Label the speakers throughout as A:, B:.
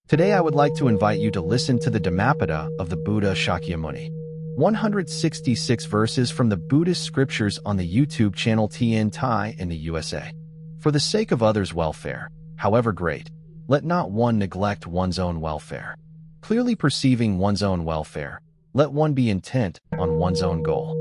A: Today I would like to invite you to listen to the Dhammapada of the Buddha Shakyamuni. 166 verses from the Buddhist scriptures on the YouTube channel Thien Thai in the USA. For the sake of others' welfare, however great, let not one neglect one's own welfare. Clearly perceiving one's own welfare, let one be intent on one's own goal.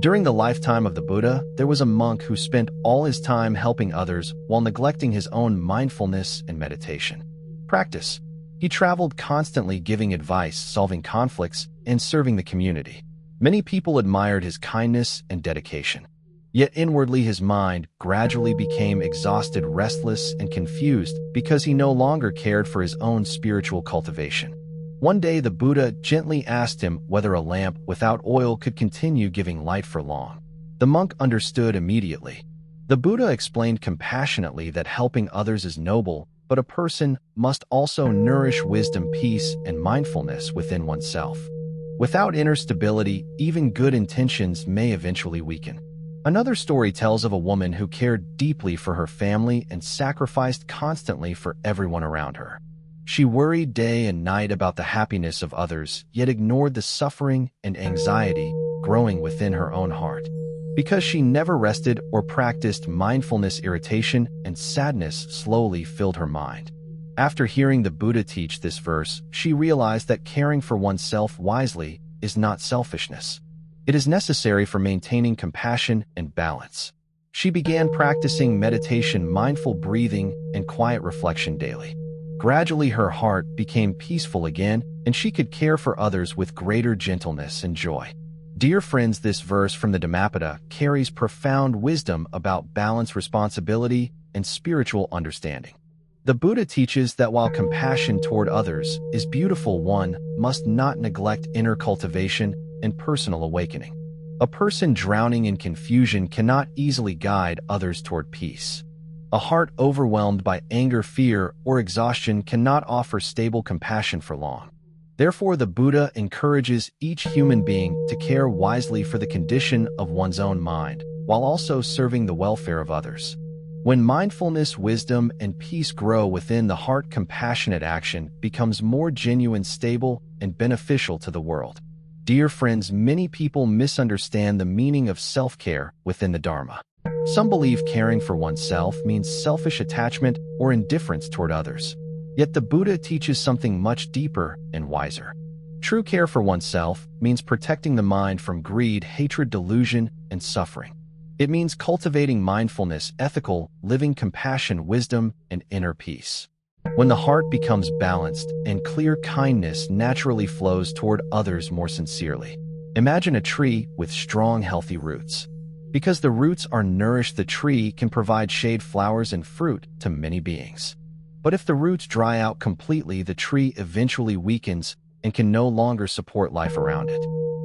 A: During the lifetime of the Buddha, there was a monk who spent all his time helping others while neglecting his own mindfulness and meditation practice. He traveled constantly giving advice, solving conflicts, and serving the community. Many people admired his kindness and dedication. Yet inwardly his mind gradually became exhausted, restless, and confused because he no longer cared for his own spiritual cultivation. One day the Buddha gently asked him whether a lamp without oil could continue giving light for long. The monk understood immediately. The Buddha explained compassionately that helping others is noble, but a person must also nourish wisdom, peace, and mindfulness within oneself. Without inner stability, even good intentions may eventually weaken. Another story tells of a woman who cared deeply for her family and sacrificed constantly for everyone around her. She worried day and night about the happiness of others, yet ignored the suffering and anxiety growing within her own heart. Because she never rested or practiced mindfulness, irritation and sadness slowly filled her mind. After hearing the Buddha teach this verse, she realized that caring for oneself wisely is not selfishness. It is necessary for maintaining compassion and balance. She began practicing meditation, mindful breathing, and quiet reflection daily. Gradually, her heart became peaceful again, and she could care for others with greater gentleness and joy. Dear friends, this verse from the Dhammapada carries profound wisdom about balance, responsibility, and spiritual understanding. The Buddha teaches that while compassion toward others is beautiful, one must not neglect inner cultivation and personal awakening. A person drowning in confusion cannot easily guide others toward peace. A heart overwhelmed by anger, fear, or exhaustion cannot offer stable compassion for long. Therefore, the Buddha encourages each human being to care wisely for the condition of one's own mind, while also serving the welfare of others. When mindfulness, wisdom, and peace grow within the heart, compassionate action becomes more genuine, stable, and beneficial to the world. Dear friends, many people misunderstand the meaning of self-care within the Dharma. Some believe caring for oneself means selfish attachment or indifference toward others. Yet the Buddha teaches something much deeper and wiser. True care for oneself means protecting the mind from greed, hatred, delusion, and suffering. It means cultivating mindfulness, ethical living, compassion, wisdom, and inner peace. When the heart becomes balanced and clear, kindness naturally flows toward others more sincerely. Imagine a tree with strong, healthy roots. Because the roots are nourished, the tree can provide shade, flowers, and fruit to many beings. But if the roots dry out completely, the tree eventually weakens and can no longer support life around it.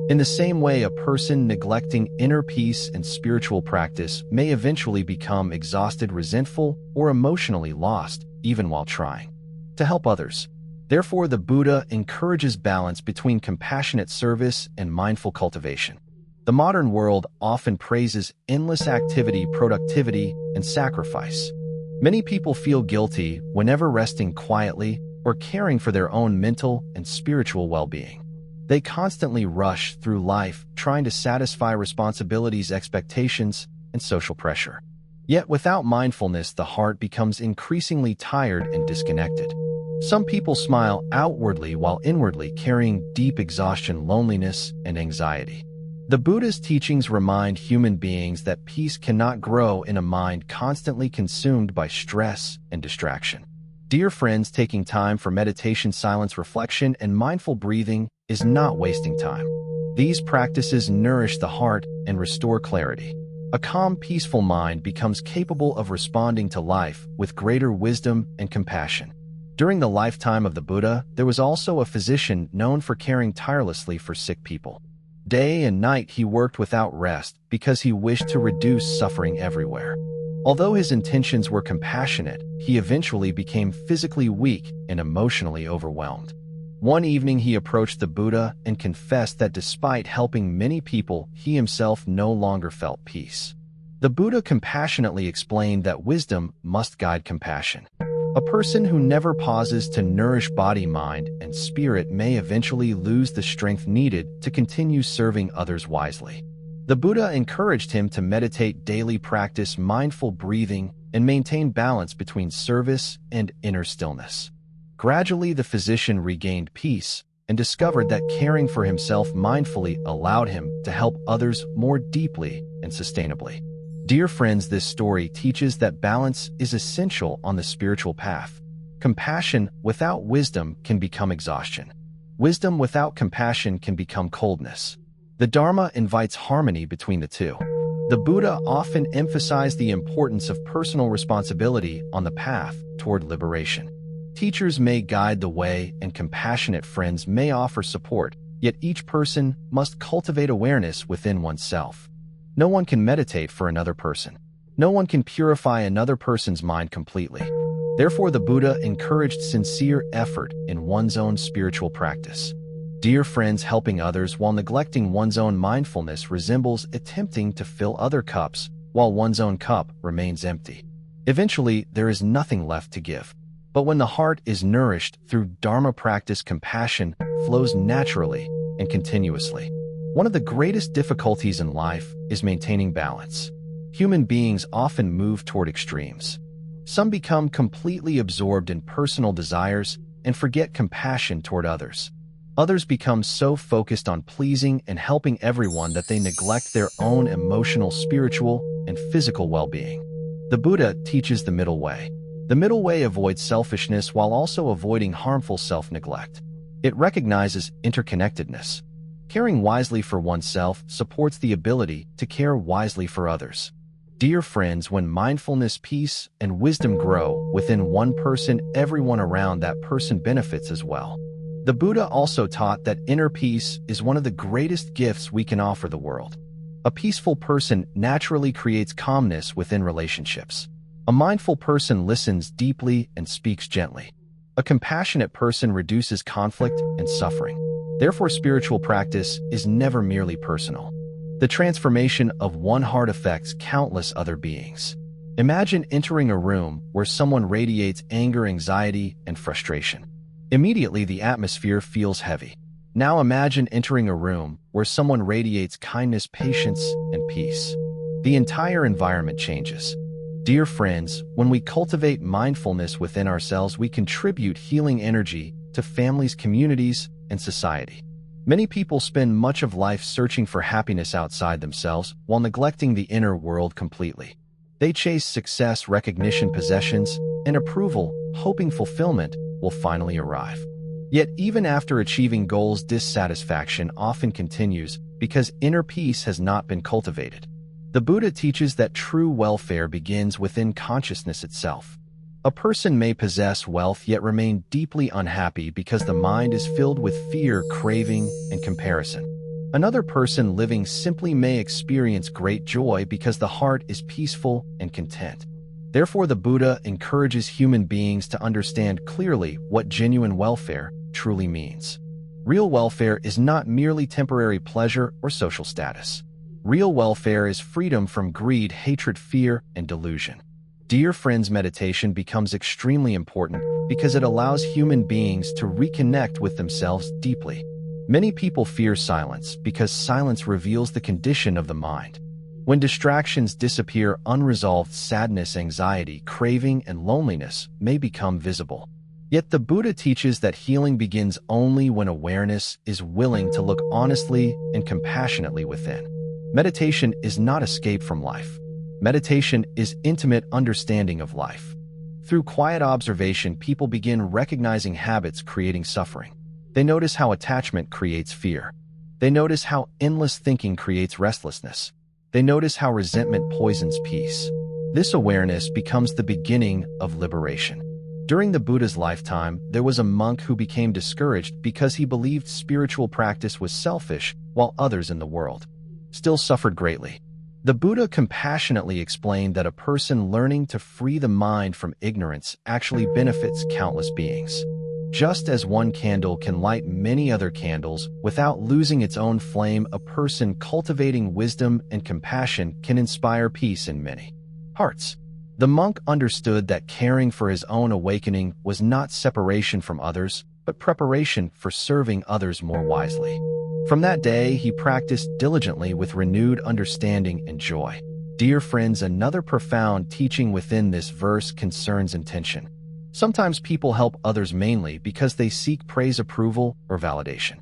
A: In the same way, a person neglecting inner peace and spiritual practice may eventually become exhausted, resentful, or emotionally lost, even while trying to help others. Therefore, the Buddha encourages balance between compassionate service and mindful cultivation. The modern world often praises endless activity, productivity, and sacrifice. Many people feel guilty whenever resting quietly or caring for their own mental and spiritual well-being. They constantly rush through life, trying to satisfy responsibilities, expectations, and social pressure. Yet without mindfulness, the heart becomes increasingly tired and disconnected. Some people smile outwardly while inwardly carrying deep exhaustion, loneliness, and anxiety. The Buddha's teachings remind human beings that peace cannot grow in a mind constantly consumed by stress and distraction. Dear friends, taking time for meditation, silence, reflection, and mindful breathing is not wasting time. These practices nourish the heart and restore clarity. A calm, peaceful mind becomes capable of responding to life with greater wisdom and compassion. During the lifetime of the Buddha, there was also a physician known for caring tirelessly for sick people. Day and night he worked without rest because he wished to reduce suffering everywhere. Although his intentions were compassionate, he eventually became physically weak and emotionally overwhelmed. One evening he approached the Buddha and confessed that despite helping many people, he himself no longer felt peace. The Buddha compassionately explained that wisdom must guide compassion. A person who never pauses to nourish body, mind, and spirit may eventually lose the strength needed to continue serving others wisely. The Buddha encouraged him to meditate daily, practice mindful breathing, and maintain balance between service and inner stillness. Gradually, the physician regained peace and discovered that caring for himself mindfully allowed him to help others more deeply and sustainably. Dear friends, this story teaches that balance is essential on the spiritual path. Compassion without wisdom can become exhaustion. Wisdom without compassion can become coldness. The Dharma invites harmony between the two. The Buddha often emphasized the importance of personal responsibility on the path toward liberation. Teachers may guide the way and compassionate friends may offer support, yet each person must cultivate awareness within oneself. No one can meditate for another person. No one can purify another person's mind completely. Therefore, the Buddha encouraged sincere effort in one's own spiritual practice. Dear friends, helping others while neglecting one's own mindfulness resembles attempting to fill other cups while one's own cup remains empty. Eventually, there is nothing left to give. But when the heart is nourished through Dharma practice, compassion flows naturally and continuously. One of the greatest difficulties in life is maintaining balance. Human beings often move toward extremes. Some become completely absorbed in personal desires and forget compassion toward others. Others become so focused on pleasing and helping everyone that they neglect their own emotional, spiritual, and physical well-being. The Buddha teaches the middle way. The middle way avoids selfishness while also avoiding harmful self-neglect. It recognizes interconnectedness. Caring wisely for oneself supports the ability to care wisely for others. Dear friends, when mindfulness, peace, and wisdom grow within one person, everyone around that person benefits as well. The Buddha also taught that inner peace is one of the greatest gifts we can offer the world. A peaceful person naturally creates calmness within relationships. A mindful person listens deeply and speaks gently. A compassionate person reduces conflict and suffering. Therefore, spiritual practice is never merely personal. The transformation of one heart affects countless other beings. Imagine entering a room where someone radiates anger, anxiety, and frustration. Immediately, the atmosphere feels heavy. Now imagine entering a room where someone radiates kindness, patience, and peace. The entire environment changes. Dear friends, when we cultivate mindfulness within ourselves, we contribute healing energy to families, communities, and society. Many people spend much of life searching for happiness outside themselves while neglecting the inner world completely. They chase success, recognition, possessions, and approval, hoping fulfillment will finally arrive. Yet even after achieving goals, dissatisfaction often continues because inner peace has not been cultivated. The Buddha teaches that true welfare begins within consciousness itself. A person may possess wealth yet remain deeply unhappy because the mind is filled with fear, craving, and comparison. Another person living simply may experience great joy because the heart is peaceful and content. Therefore, the Buddha encourages human beings to understand clearly what genuine welfare truly means. Real welfare is not merely temporary pleasure or social status. Real welfare is freedom from greed, hatred, fear, and delusion. Dear friends, meditation becomes extremely important because it allows human beings to reconnect with themselves deeply. Many people fear silence because silence reveals the condition of the mind. When distractions disappear, unresolved sadness, anxiety, craving, and loneliness may become visible. Yet the Buddha teaches that healing begins only when awareness is willing to look honestly and compassionately within. Meditation is not escape from life. Meditation is intimate understanding of life. Through quiet observation, people begin recognizing habits creating suffering. They notice how attachment creates fear. They notice how endless thinking creates restlessness. They notice how resentment poisons peace. This awareness becomes the beginning of liberation. During the Buddha's lifetime, there was a monk who became discouraged because he believed spiritual practice was selfish, while others in the world still suffered greatly. The Buddha compassionately explained that a person learning to free the mind from ignorance actually benefits countless beings. Just as one candle can light many other candles without losing its own flame, a person cultivating wisdom and compassion can inspire peace in many hearts. The monk understood that caring for his own awakening was not separation from others, but preparation for serving others more wisely. From that day, he practiced diligently with renewed understanding and joy. Dear friends, another profound teaching within this verse concerns intention. Sometimes people help others mainly because they seek praise, approval, or validation.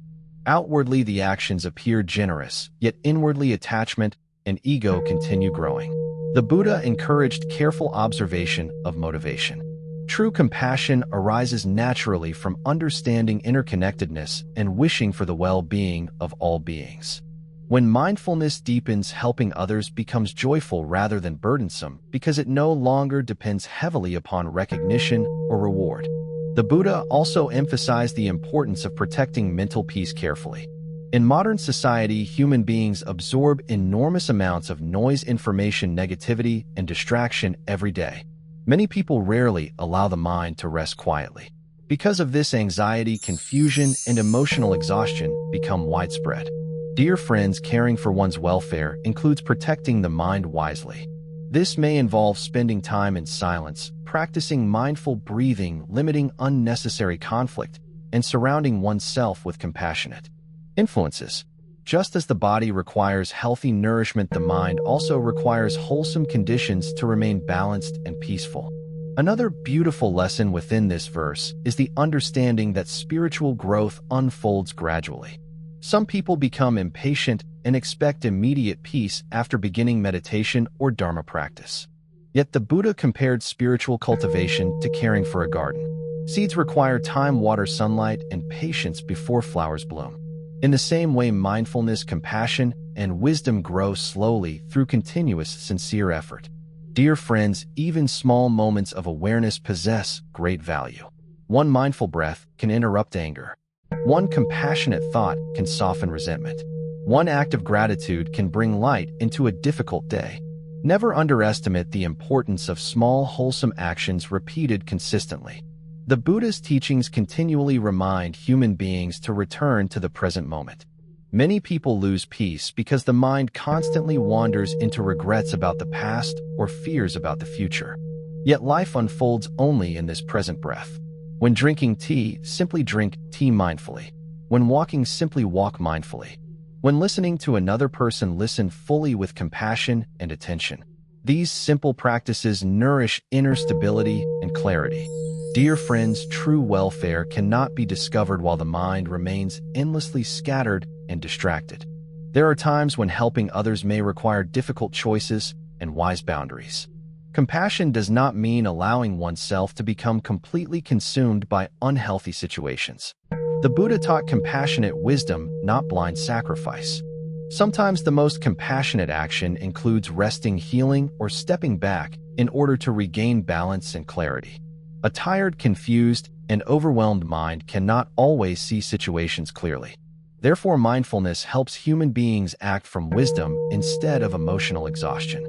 A: Outwardly, the actions appear generous, yet inwardly attachment and ego continue growing. The Buddha encouraged careful observation of motivation. True compassion arises naturally from understanding interconnectedness and wishing for the well-being of all beings. When mindfulness deepens, helping others becomes joyful rather than burdensome because it no longer depends heavily upon recognition or reward. The Buddha also emphasized the importance of protecting mental peace carefully. In modern society, human beings absorb enormous amounts of noise, information, negativity, and distraction every day. Many people rarely allow the mind to rest quietly. Because of this, anxiety, confusion, and emotional exhaustion become widespread. Dear friends, caring for one's welfare includes protecting the mind wisely. This may involve spending time in silence, practicing mindful breathing, limiting unnecessary conflict, and surrounding oneself with compassionate influences. Just as the body requires healthy nourishment, the mind also requires wholesome conditions to remain balanced and peaceful. Another beautiful lesson within this verse is the understanding that spiritual growth unfolds gradually. Some people become impatient and expect immediate peace after beginning meditation or Dharma practice. Yet the Buddha compared spiritual cultivation to caring for a garden. Seeds require time, water, sunlight, and patience before flowers bloom. In the same way, mindfulness, compassion, and wisdom grow slowly through continuous, sincere effort. Dear friends, even small moments of awareness possess great value. One mindful breath can interrupt anger. One compassionate thought can soften resentment. One act of gratitude can bring light into a difficult day. Never underestimate the importance of small, wholesome actions repeated consistently. The Buddha's teachings continually remind human beings to return to the present moment. Many people lose peace because the mind constantly wanders into regrets about the past or fears about the future. Yet life unfolds only in this present breath. When drinking tea, simply drink tea mindfully. When walking, simply walk mindfully. When listening to another person, listen fully with compassion and attention. These simple practices nourish inner stability and clarity. Dear friends, true welfare cannot be discovered while the mind remains endlessly scattered and distracted. There are times when helping others may require difficult choices and wise boundaries. Compassion does not mean allowing oneself to become completely consumed by unhealthy situations. The Buddha taught compassionate wisdom, not blind sacrifice. Sometimes the most compassionate action includes resting, healing, or stepping back in order to regain balance and clarity. A tired, confused, and overwhelmed mind cannot always see situations clearly. Therefore, mindfulness helps human beings act from wisdom instead of emotional exhaustion.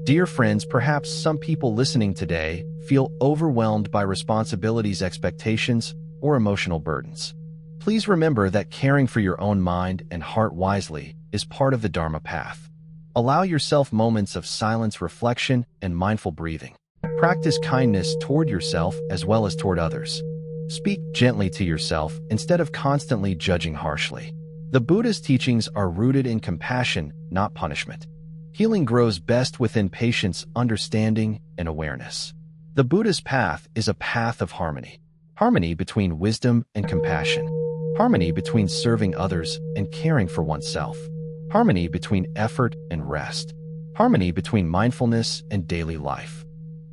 A: Dear friends, perhaps some people listening today feel overwhelmed by responsibilities, expectations, or emotional burdens. Please remember that caring for your own mind and heart wisely is part of the Dharma path. Allow yourself moments of silence, reflection, and mindful breathing. Practice kindness toward yourself as well as toward others. Speak gently to yourself instead of constantly judging harshly. The Buddha's teachings are rooted in compassion, not punishment. Healing grows best within patience, understanding, and awareness. The Buddha's path is a path of harmony. Harmony between wisdom and compassion. Harmony between serving others and caring for oneself. Harmony between effort and rest. Harmony between mindfulness and daily life.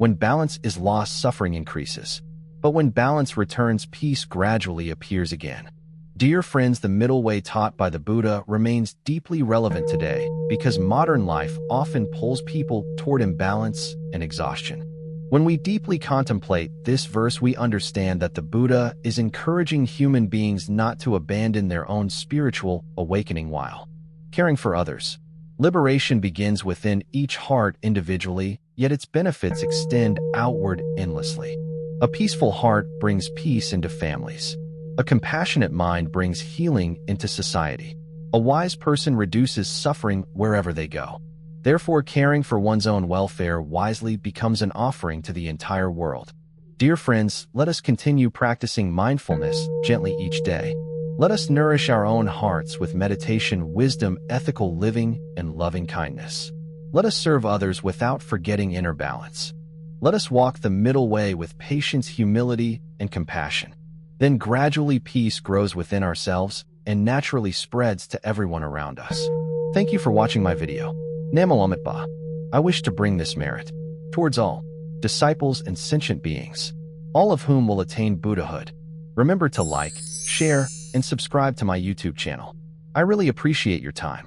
A: When balance is lost, suffering increases. But when balance returns, peace gradually appears again. Dear friends, the middle way taught by the Buddha remains deeply relevant today because modern life often pulls people toward imbalance and exhaustion. When we deeply contemplate this verse, we understand that the Buddha is encouraging human beings not to abandon their own spiritual awakening while caring for others. Liberation begins within each heart individually, yet its benefits extend outward endlessly. A peaceful heart brings peace into families. A compassionate mind brings healing into society. A wise person reduces suffering wherever they go. Therefore, caring for one's own welfare wisely becomes an offering to the entire world. Dear friends, let us continue practicing mindfulness gently each day. Let us nourish our own hearts with meditation, wisdom, ethical living, and loving kindness. Let us serve others without forgetting inner balance. Let us walk the middle way with patience, humility, and compassion. Then gradually peace grows within ourselves and naturally spreads to everyone around us. Thank you for watching my video. Namalamat Ba. I wish to bring this merit towards all disciples and sentient beings, all of whom will attain Buddhahood. Remember to like, share, and subscribe to my YouTube channel. I really appreciate your time.